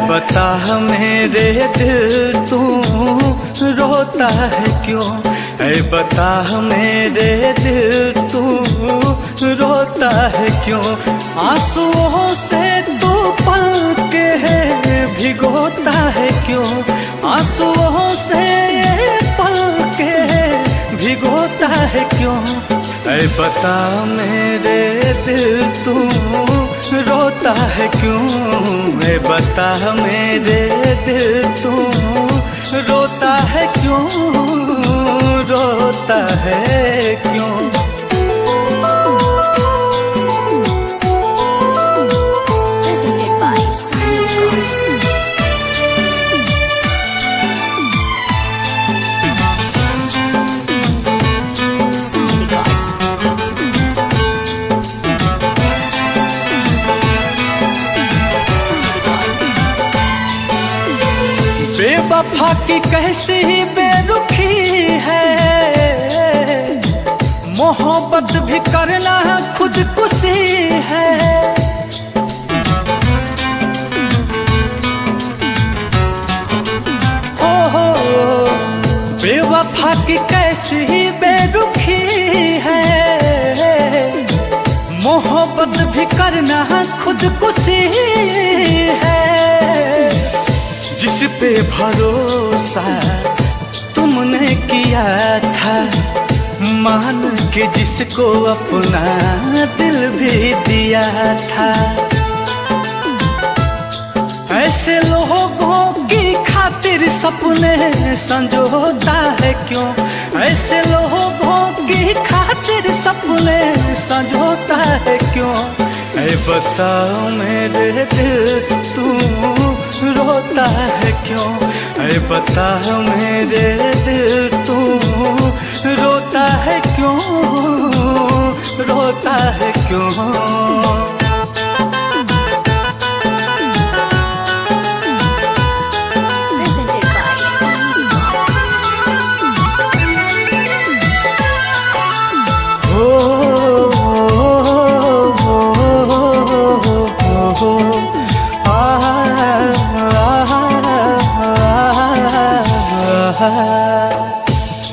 बता मेरे दिल तू रोता है क्यों? बता मेरे दिल तू रोता है क्यों? आंसुओं से तू पलके भिगोता है क्यों? आंसुओं से पलके भिगोता है क्यों? बता मेरे दिल तू रोता है क्यों? बता मेरे दिल तू रोता है क्यों? रोता है क्यों? बेवफा की कैसी बेरुखी है, मोहब्बत भी करना खुदकुशी है। हो बेवफा की कैसी बेरुखी है, मोहब्बत भी करना खुदकुशी है। जिस पे भरोसा तुमने किया था, मान के जिसको अपना दिल भी दिया था, ऐसे लोगों की खातिर सपने संजोता है क्यों? ऐसे लोगों की खातिर सपने संजोता है क्यों? बता मेरे दिल तू रोता है क्यों? बता मेरे दिल तू रोता है क्यों? रोता है क्यों?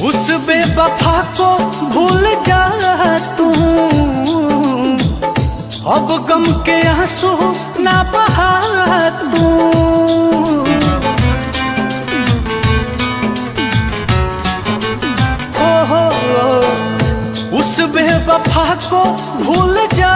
उस बेवफा को भूल जा तू, अब गम के आंसू ना बहा तू। उस बेवफा को भूल जा